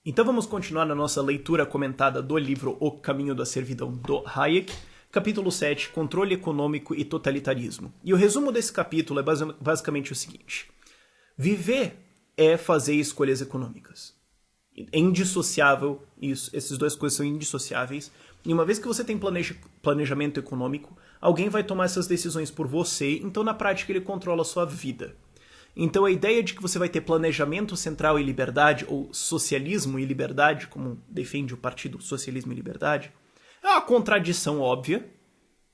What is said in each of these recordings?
Então vamos continuar na nossa leitura comentada do livro O Caminho da Servidão, do Hayek, capítulo 7, Controle Econômico e Totalitarismo. E o resumo desse capítulo é basicamente o seguinte: viver é fazer escolhas econômicas. É indissociável isso, essas duas coisas são indissociáveis. E uma vez que você tem planejamento econômico, alguém vai tomar essas decisões por você, então na prática ele controla a sua vida. Então a ideia de que você vai ter planejamento central e liberdade, ou socialismo e liberdade, como defende o partido Socialismo e Liberdade, é uma contradição óbvia.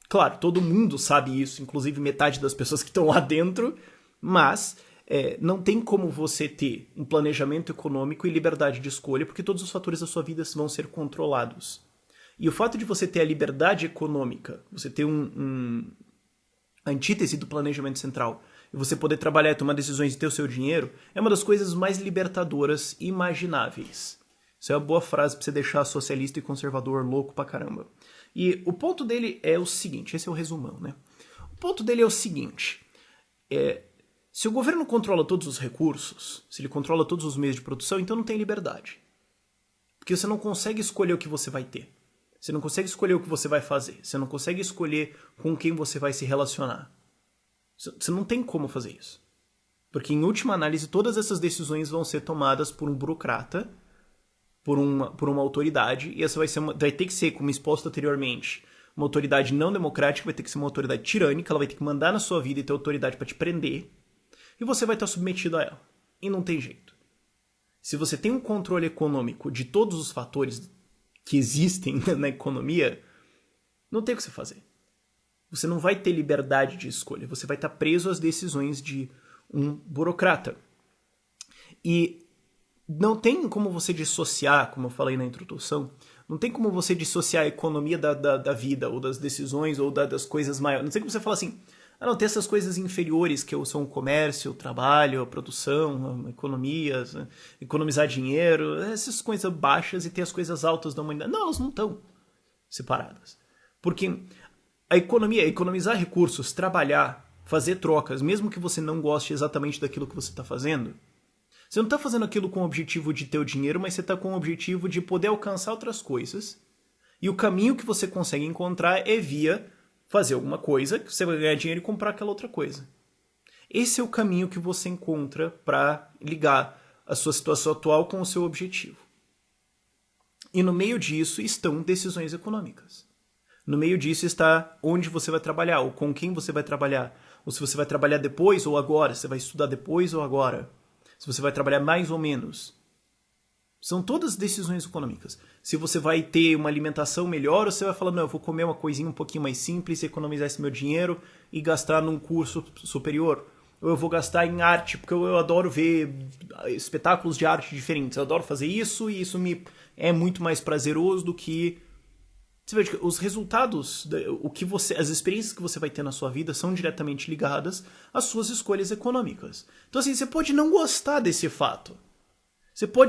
Claro, todo mundo sabe isso, inclusive metade das pessoas que estão lá dentro, mas não tem como você ter um planejamento econômico e liberdade de escolha, porque todos os fatores da sua vida vão ser controlados. E o fato de você ter a liberdade econômica, você ter a antítese do planejamento central, e você poder trabalhar e tomar decisões e ter o seu dinheiro, é uma das coisas mais libertadoras imagináveis. Isso é uma boa frase pra você deixar socialista e conservador louco pra caramba. E o ponto dele é o seguinte, esse é o resumão, né? O ponto dele é o seguinte, se o governo controla todos os recursos, se ele controla todos os meios de produção, então não tem liberdade. Porque você não consegue escolher o que você vai ter. Você não consegue escolher o que você vai fazer. Você não consegue escolher com quem você vai se relacionar. Você não tem como fazer isso. Porque, em última análise, todas essas decisões vão ser tomadas por um burocrata, por uma autoridade, e essa vai ter que ser, como exposto anteriormente, uma autoridade não democrática, vai ter que ser uma autoridade tirânica, ela vai ter que mandar na sua vida e ter autoridade para te prender, e você vai estar submetido a ela. E não tem jeito. Se você tem um controle econômico de todos os fatores que existem na economia, não tem o que você fazer. Você não vai ter liberdade de escolha. Você vai estar preso às decisões de um burocrata. E não tem como você dissociar, como eu falei na introdução, não tem como você dissociar a economia da vida, ou das decisões, ou das coisas maiores. Não tem como você falar assim, não, tem essas coisas inferiores, que são o comércio, o trabalho, a produção, a economia, economizar dinheiro, essas coisas baixas, e ter as coisas altas da humanidade. Não, elas não estão separadas. Porque a economia, economizar recursos, trabalhar, fazer trocas, mesmo que você não goste exatamente daquilo que você está fazendo, você não está fazendo aquilo com o objetivo de ter o dinheiro, mas você está com o objetivo de poder alcançar outras coisas. E o caminho que você consegue encontrar é via fazer alguma coisa, que você vai ganhar dinheiro e comprar aquela outra coisa. Esse é o caminho que você encontra para ligar a sua situação atual com o seu objetivo. E no meio disso estão decisões econômicas. No meio disso está onde você vai trabalhar, ou com quem você vai trabalhar, ou se você vai trabalhar depois ou agora, se você vai estudar depois ou agora, se você vai trabalhar mais ou menos. São todas decisões econômicas. Se você vai ter uma alimentação melhor, ou você vai falar, não, eu vou comer uma coisinha um pouquinho mais simples, economizar esse meu dinheiro e gastar num curso superior. Ou eu vou gastar em arte, porque eu adoro ver espetáculos de arte diferentes. Eu adoro fazer isso e isso me é muito mais prazeroso do que... Você vê que os resultados, as experiências que você vai ter na sua vida são diretamente ligadas às suas escolhas econômicas. Então assim, você pode não gostar desse fato.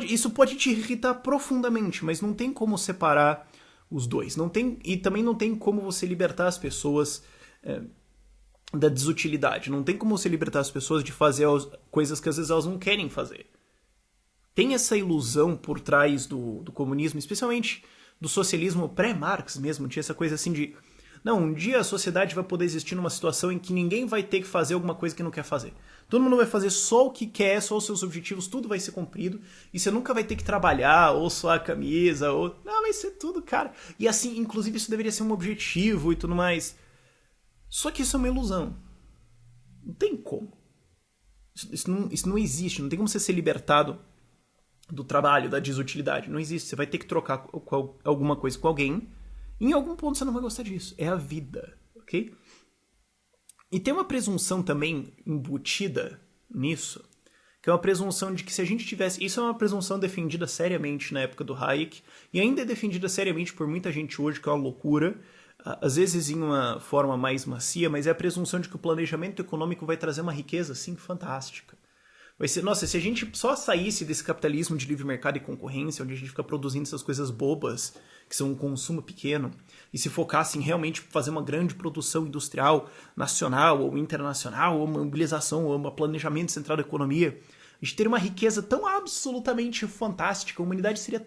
Isso pode te irritar profundamente, mas não tem como separar os dois. E também não tem como você libertar as pessoas da desutilidade. Não tem como você libertar as pessoas de fazer coisas que às vezes elas não querem fazer. Tem essa ilusão por trás do comunismo, especialmente do socialismo pré-Marx mesmo. Tinha essa coisa assim de... Não, um dia a sociedade vai poder existir numa situação em que ninguém vai ter que fazer alguma coisa que não quer fazer. Todo mundo vai fazer só o que quer, só os seus objetivos, tudo vai ser cumprido. E você nunca vai ter que trabalhar, ou suar a camisa, ou... Não, vai ser tudo, cara. E assim, inclusive, isso deveria ser um objetivo e tudo mais. Só que isso é uma ilusão. Não tem como. Isso não existe. Não tem como você ser libertado do trabalho, da desutilidade. Não existe. Você vai ter que trocar alguma coisa com alguém. E em algum ponto você não vai gostar disso. É a vida, ok? E tem uma presunção também embutida nisso, que é uma presunção de que se a gente tivesse... Isso é uma presunção defendida seriamente na época do Hayek, e ainda é defendida seriamente por muita gente hoje, que é uma loucura, às vezes em uma forma mais macia, mas é a presunção de que o planejamento econômico vai trazer uma riqueza, assim, fantástica. Vai ser, nossa, se a gente só saísse desse capitalismo de livre mercado e concorrência, onde a gente fica produzindo essas coisas bobas, que são um consumo pequeno, e se focasse em realmente fazer uma grande produção industrial, nacional ou internacional, ou uma mobilização, ou um planejamento central da economia, A gente teria uma riqueza tão absolutamente fantástica, a humanidade seria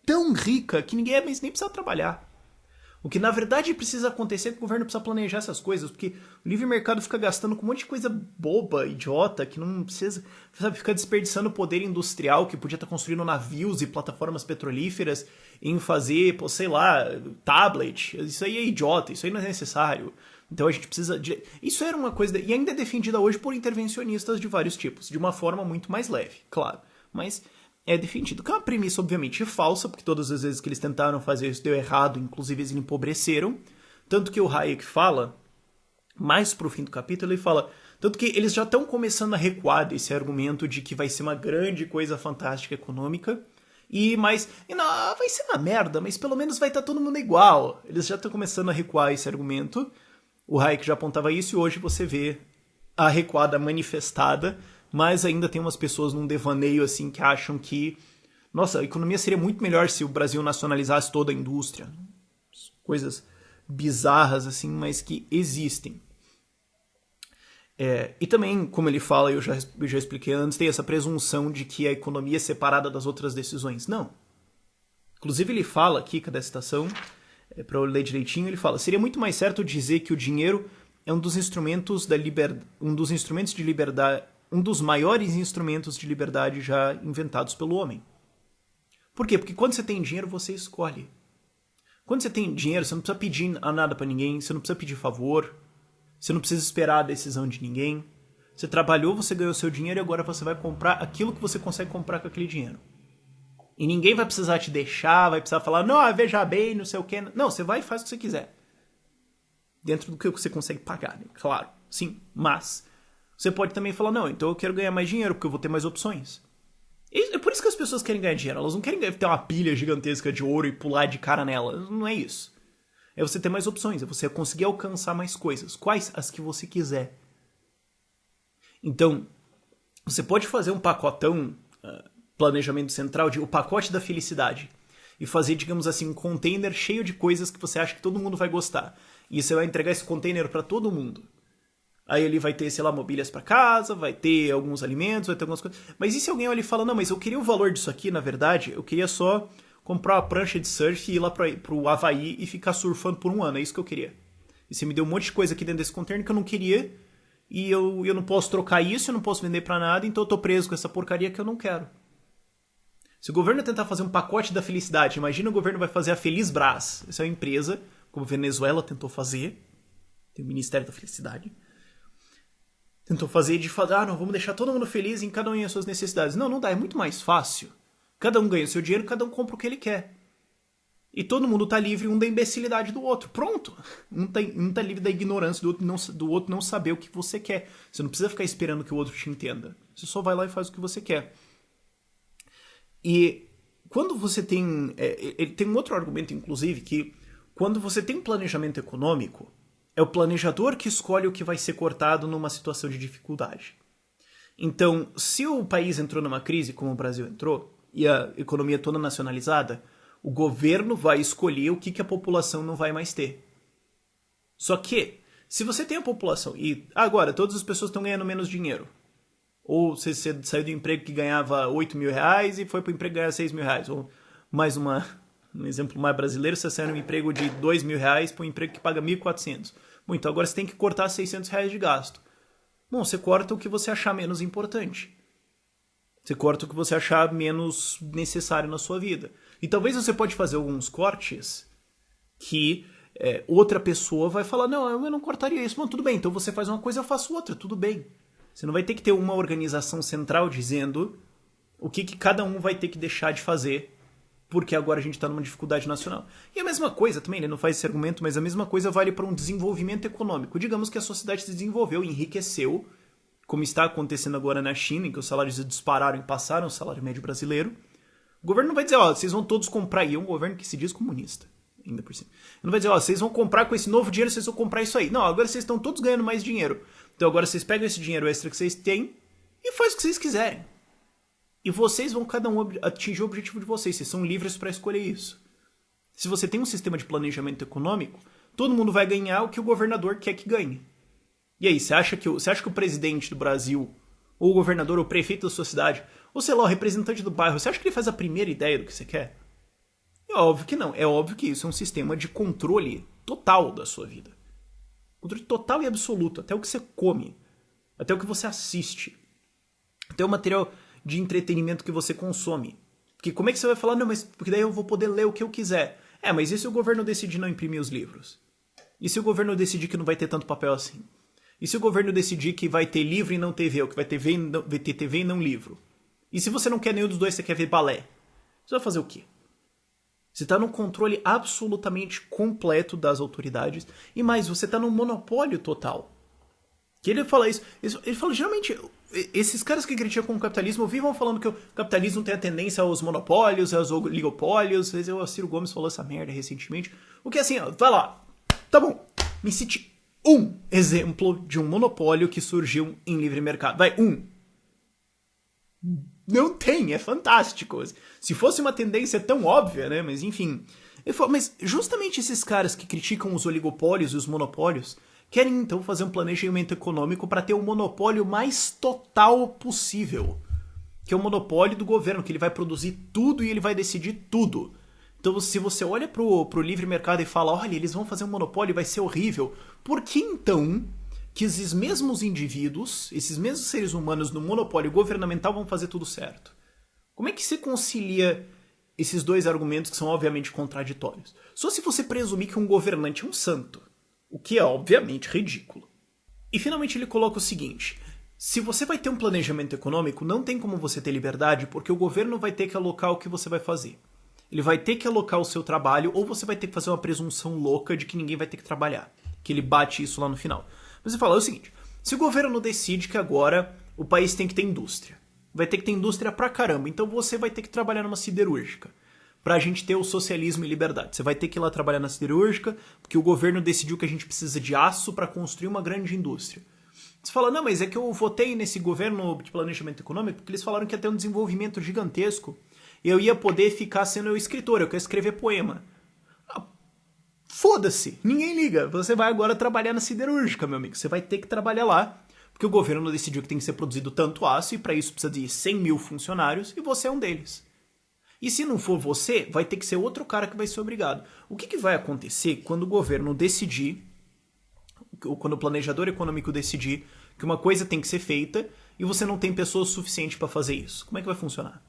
tão rica que ninguém mais nem precisa trabalhar. O que na verdade precisa acontecer é que o governo precisa planejar essas coisas, porque o livre mercado fica gastando com um monte de coisa boba, idiota, que não precisa, sabe, fica desperdiçando poder industrial que podia estar construindo navios e plataformas petrolíferas em fazer, pô, sei lá, tablet. Isso aí é idiota, isso aí não é necessário. Então a gente precisa de... Isso era uma coisa... E ainda é defendida hoje por intervencionistas de vários tipos, de uma forma muito mais leve, claro. Mas é defendido. Que é uma premissa, obviamente, falsa, porque todas as vezes que eles tentaram fazer isso deu errado, inclusive eles empobreceram. Tanto que o Hayek fala, mais pro fim do capítulo, ele fala... Tanto que eles já estão começando a recuar desse argumento de que vai ser uma grande coisa fantástica econômica. E não, vai ser uma merda, mas pelo menos vai estar todo mundo igual. Eles já estão começando a recuar esse argumento. O Hayek já apontava isso e hoje você vê a recuada manifestada, mas ainda tem umas pessoas num devaneio assim que acham que, nossa, a economia seria muito melhor se o Brasil nacionalizasse toda a indústria. Coisas bizarras assim, mas que existem. E também, como ele fala, eu já expliquei antes, tem essa presunção de que a economia é separada das outras decisões. Não. Inclusive ele fala aqui, cadê a citação? Para eu ler direitinho, ele fala: seria muito mais certo dizer que o dinheiro é um dos instrumentos da um dos instrumentos de liberdade, um dos maiores instrumentos de liberdade já inventados pelo homem. Por quê? Porque quando você tem dinheiro, você escolhe. Quando você tem dinheiro, você não precisa pedir nada para ninguém, você não precisa pedir favor, você não precisa esperar a decisão de ninguém. Você trabalhou, você ganhou seu dinheiro e agora você vai comprar aquilo que você consegue comprar com aquele dinheiro. E ninguém vai precisar te deixar, vai precisar falar, não, veja bem, não sei o quê. Não, você vai e faz o que você quiser. Dentro do que você consegue pagar, né? Claro, sim. Mas você pode também falar, não, então eu quero ganhar mais dinheiro, porque eu vou ter mais opções. E é por isso que as pessoas querem ganhar dinheiro. Elas não querem ter uma pilha gigantesca de ouro e pular de cara nela. Não é isso. É você ter mais opções, é você conseguir alcançar mais coisas. Quais? As que você quiser. Então, você pode fazer um pacotão... planejamento central de o pacote da felicidade e fazer, digamos assim, um container cheio de coisas que você acha que todo mundo vai gostar. E você vai entregar esse container para todo mundo. Aí ele vai ter, sei lá, mobílias para casa, vai ter alguns alimentos, vai ter algumas coisas. Mas e se alguém olha e fala, não, mas eu queria o valor disso aqui, na verdade, eu queria só comprar uma prancha de surf e ir lá pro Havaí e ficar surfando por um ano, é isso que eu queria. E você me deu um monte de coisa aqui dentro desse container que eu não queria, e eu não posso trocar isso, eu não posso vender para nada, então eu tô preso com essa porcaria que eu não quero. Se o governo tentar fazer um pacote da felicidade, imagina o governo vai fazer a Felizbrás. Essa é uma empresa, como a Venezuela tentou fazer. Tem o Ministério da Felicidade. Tentou fazer de falar, não, vamos deixar todo mundo feliz em cada um as suas necessidades. Não, não dá, é muito mais fácil. Cada um ganha o seu dinheiro, cada um compra o que ele quer. E todo mundo tá livre um da imbecilidade do outro. Pronto! Um tá livre da ignorância do outro não saber o que você quer. Você não precisa ficar esperando que o outro te entenda. Você só vai lá e faz o que você quer. E quando você tem... ele tem um outro argumento, inclusive, que quando você tem um planejamento econômico, é o planejador que escolhe o que vai ser cortado numa situação de dificuldade. Então, se o país entrou numa crise, como o Brasil entrou, e a economia toda nacionalizada, o governo vai escolher o que a população não vai mais ter. Só que, se você tem a população, e agora todas as pessoas estão ganhando menos dinheiro, ou você saiu do emprego que ganhava 8 mil reais e foi para o emprego ganhar 6 mil reais. Ou mais um exemplo mais brasileiro, você saiu de um emprego de 2 mil reais para um emprego que paga 1.400. Bom, então agora você tem que cortar 600 reais de gasto. Bom, você corta o que você achar menos importante. Você corta o que você achar menos necessário na sua vida. E talvez você pode fazer alguns cortes que outra pessoa vai falar, não, eu não cortaria isso. Bom, tudo bem, então você faz uma coisa, eu faço outra, tudo bem. Você não vai ter que ter uma organização central dizendo o que cada um vai ter que deixar de fazer porque agora a gente está numa dificuldade nacional. E a mesma coisa também, ele não faz esse argumento, mas a mesma coisa vale para um desenvolvimento econômico. Digamos que a sociedade se desenvolveu, enriqueceu, como está acontecendo agora na China, em que os salários dispararam e passaram o salário médio brasileiro. O governo não vai dizer, vocês vão todos comprar, e é um governo que se diz comunista, ainda por cima. Não vai dizer, vocês vão comprar com esse novo dinheiro, vocês vão comprar isso aí. Não, agora vocês estão todos ganhando mais dinheiro. Então agora vocês pegam esse dinheiro extra que vocês têm e fazem o que vocês quiserem. E vocês vão cada um atingir o objetivo de vocês. Vocês são livres para escolher isso. Se você tem um sistema de planejamento econômico, todo mundo vai ganhar o que o governador quer que ganhe. E aí, você acha que o presidente do Brasil ou o governador, ou o prefeito da sua cidade, ou sei lá, o representante do bairro, você acha que ele faz a primeira ideia do que você quer? É óbvio que não. É óbvio que isso é um sistema de controle total da sua vida. Controle total e absoluto, até o que você come, até o que você assiste, até o material de entretenimento que você consome. Porque como é que você vai falar, não, mas porque daí eu vou poder ler o que eu quiser. Mas e se o governo decidir não imprimir os livros? E se o governo decidir que não vai ter tanto papel assim? E se o governo decidir que vai ter livro e não TV, ou que vai ter TV e não livro? E se você não quer nenhum dos dois, você quer ver balé? Você vai fazer o quê? Você está num controle absolutamente completo das autoridades. E mais, você está num monopólio total. Que ele fala isso. Ele fala, geralmente, esses caras que criticam o capitalismo vivam falando que o capitalismo tem a tendência aos monopólios, aos oligopólios. Às vezes o Ciro Gomes falou essa merda recentemente. O que é assim, ó, vai lá. Tá bom, me cite um exemplo de um monopólio que surgiu em livre mercado. Vai, um. Não tem, é fantástico. Se fosse uma tendência tão óbvia, né? Mas enfim. Mas justamente esses caras que criticam os oligopólios e os monopólios querem então fazer um planejamento econômico para ter o monopólio mais total possível. Que é o monopólio do governo, que ele vai produzir tudo e ele vai decidir tudo. Então se você olha pro livre mercado e fala, olha, eles vão fazer um monopólio e vai ser horrível. Por que então que esses mesmos indivíduos, esses mesmos seres humanos no monopólio governamental vão fazer tudo certo? Como é que você concilia esses dois argumentos que são obviamente contraditórios? Só se você presumir que um governante é um santo, o que é obviamente ridículo. E finalmente ele coloca o seguinte, se você vai ter um planejamento econômico, não tem como você ter liberdade, porque o governo vai ter que alocar o que você vai fazer. Ele vai ter que alocar o seu trabalho, ou você vai ter que fazer uma presunção louca de que ninguém vai ter que trabalhar. Que ele bate isso lá no final. Mas você fala, é o seguinte, se o governo decide que agora o país tem que ter indústria, vai ter que ter indústria pra caramba, então você vai ter que trabalhar numa siderúrgica, pra gente ter o socialismo e liberdade. Você vai ter que ir lá trabalhar na siderúrgica, porque o governo decidiu que a gente precisa de aço pra construir uma grande indústria. Você fala, não, mas é que eu votei nesse governo de planejamento econômico porque eles falaram que ia ter um desenvolvimento gigantesco e eu ia poder ficar sendo escritor, eu quero escrever poema. Foda-se, ninguém liga. Você vai agora trabalhar na siderúrgica, meu amigo. Você vai ter que trabalhar lá, porque o governo decidiu que tem que ser produzido tanto aço e para isso precisa de 100 mil funcionários e você é um deles. E se não for você, vai ter que ser outro cara que vai ser obrigado. O que vai acontecer quando o governo decidir, quando o planejador econômico decidir que uma coisa tem que ser feita e você não tem pessoas suficientes para fazer isso? Como é que vai funcionar?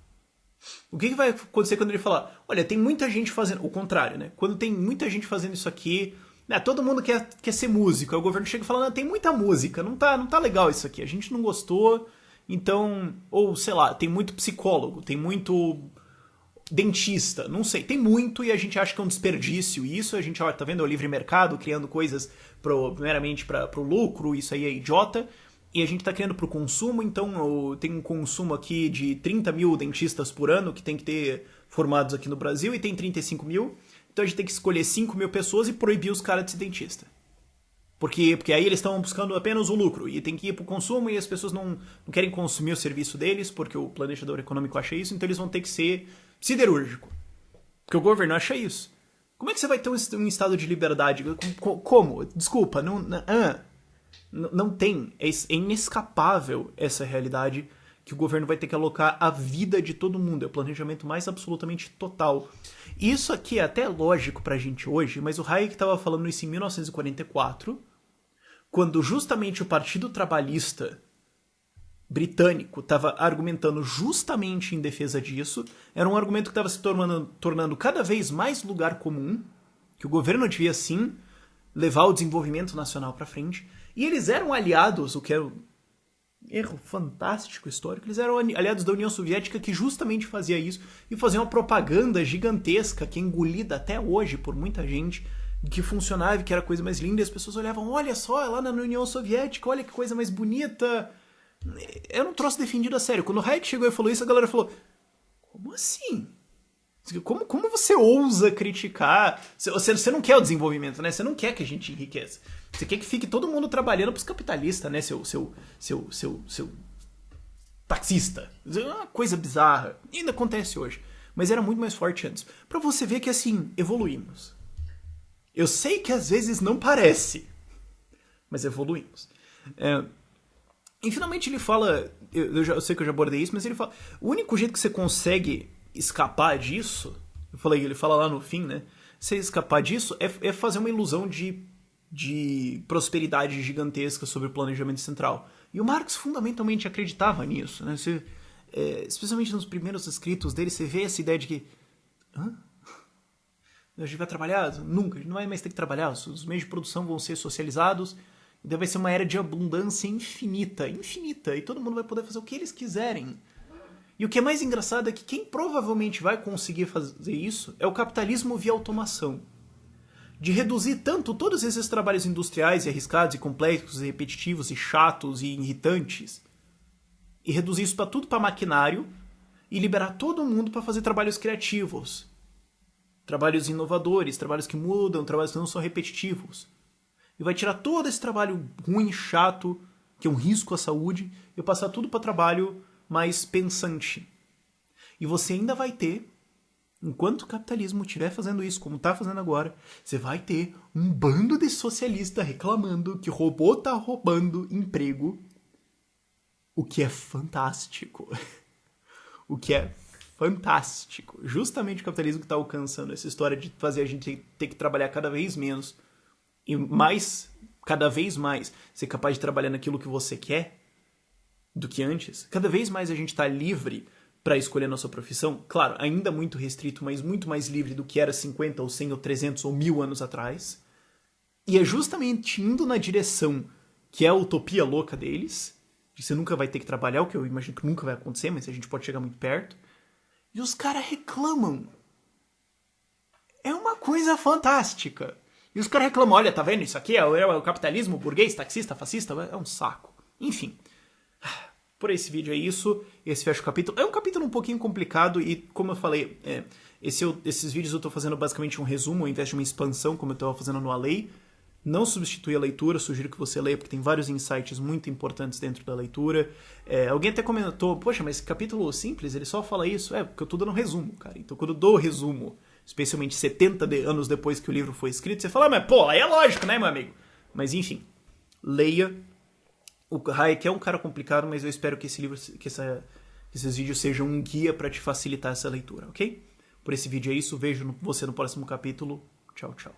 O que vai acontecer quando ele falar, olha, tem muita gente fazendo... O contrário, né? Quando tem muita gente fazendo isso aqui, né, todo mundo quer ser músico, aí o governo chega e fala, não, tem muita música, não tá legal isso aqui, a gente não gostou, então... Ou, sei lá, tem muito psicólogo, tem muito dentista, não sei, tem muito e a gente acha que é um desperdício isso, a gente, ó, tá vendo, é o livre mercado criando coisas primeiramente pro lucro, isso aí é idiota, e a gente tá criando pro consumo, então tem um consumo aqui de 30 mil dentistas por ano que tem que ter formados aqui no Brasil e tem 35 mil, então a gente tem que escolher 5 mil pessoas e proibir os caras de ser dentista. Porque aí eles estão buscando apenas o lucro e tem que ir pro consumo e as pessoas não querem consumir o serviço deles porque o planejador econômico acha isso, então eles vão ter que ser siderúrgico. Porque o governo acha isso. Como é que você vai ter um estado de liberdade? Como? Desculpa, não tem. É inescapável essa realidade que o governo vai ter que alocar a vida de todo mundo. É o planejamento mais absolutamente total. E isso aqui é até lógico pra gente hoje, mas o Hayek estava falando isso em 1944, quando justamente o Partido Trabalhista britânico estava argumentando justamente em defesa disso. Era um argumento que estava se tornando cada vez mais lugar comum, que o governo devia sim levar o desenvolvimento nacional para frente. E eles eram aliados, o que é um erro fantástico histórico, eles eram aliados da União Soviética que justamente fazia isso e fazia uma propaganda gigantesca que é engolida até hoje por muita gente, que funcionava e que era a coisa mais linda, e as pessoas olhavam, olha só, é lá na União Soviética, olha que coisa mais bonita. Era um troço defendido a sério. Quando o Hayek chegou e falou isso, a galera falou, como assim? Como você ousa criticar? Você não quer o desenvolvimento, né? Você não quer que a gente enriqueça. Você quer que fique todo mundo trabalhando pros capitalistas, né? Seu taxista. É uma coisa bizarra. E ainda acontece hoje. Mas era muito mais forte antes. Pra você ver que, assim, evoluímos. Eu sei que às vezes não parece. Mas evoluímos. E finalmente ele fala, eu sei que eu já abordei isso, mas ele fala, o único jeito que você consegue escapar disso, ele fala lá no fim, né? Você escapar disso é fazer uma ilusão de prosperidade gigantesca sobre o planejamento central. E o Marx fundamentalmente acreditava nisso, né? Especialmente nos primeiros escritos dele, você vê essa ideia de que a gente vai trabalhar? Nunca, a gente não vai mais ter que trabalhar, os meios de produção vão ser socializados, e daí vai ser uma era de abundância infinita, e todo mundo vai poder fazer o que eles quiserem. E o que é mais engraçado é que quem provavelmente vai conseguir fazer isso é o capitalismo via automação. De reduzir tanto todos esses trabalhos industriais e arriscados e complexos e repetitivos e chatos e irritantes, e reduzir isso tudo para maquinário e liberar todo mundo para fazer trabalhos criativos. Trabalhos inovadores, trabalhos que mudam, trabalhos que não são repetitivos. E vai tirar todo esse trabalho ruim, chato, que é um risco à saúde, e passar tudo para trabalho mais pensante. E você ainda vai ter, enquanto o capitalismo estiver fazendo isso, como está fazendo agora, você vai ter um bando de socialista reclamando que o robô está roubando emprego, o que é fantástico. O que é fantástico. Justamente o capitalismo que está alcançando essa história de fazer a gente ter que trabalhar cada vez menos e cada vez mais, ser capaz de trabalhar naquilo que você quer do que antes. Cada vez mais a gente está livre para escolher a nossa profissão. Claro, ainda muito restrito, mas muito mais livre do que era 50 ou 100 ou 300 ou 1000 anos atrás. E é justamente indo na direção que é a utopia louca deles, de você nunca vai ter que trabalhar, o que eu imagino que nunca vai acontecer, mas a gente pode chegar muito perto. E os caras reclamam. É uma coisa fantástica. E os caras reclamam, olha, tá vendo? Isso aqui é o capitalismo burguês, taxista, fascista. É um saco. Enfim. Por esse vídeo é isso. Esse fecha o capítulo. É um capítulo um pouquinho complicado e, como eu falei, esses vídeos eu tô fazendo basicamente um resumo ao invés de uma expansão, como eu tava fazendo no Alei. Não substitui a leitura, sugiro que você leia, porque tem vários insights muito importantes dentro da leitura. Alguém até comentou, poxa, mas esse capítulo simples, ele só fala isso? Porque eu tô dando resumo, cara. Então quando eu dou resumo, especialmente 70 anos depois que o livro foi escrito, você fala, mas pô, aí é lógico, né, meu amigo? Mas enfim, leia. O Hayek é um cara complicado, mas eu espero que esses vídeos sejam um guia para te facilitar essa leitura, ok? Por esse vídeo é isso, vejo você no próximo capítulo. Tchau, tchau.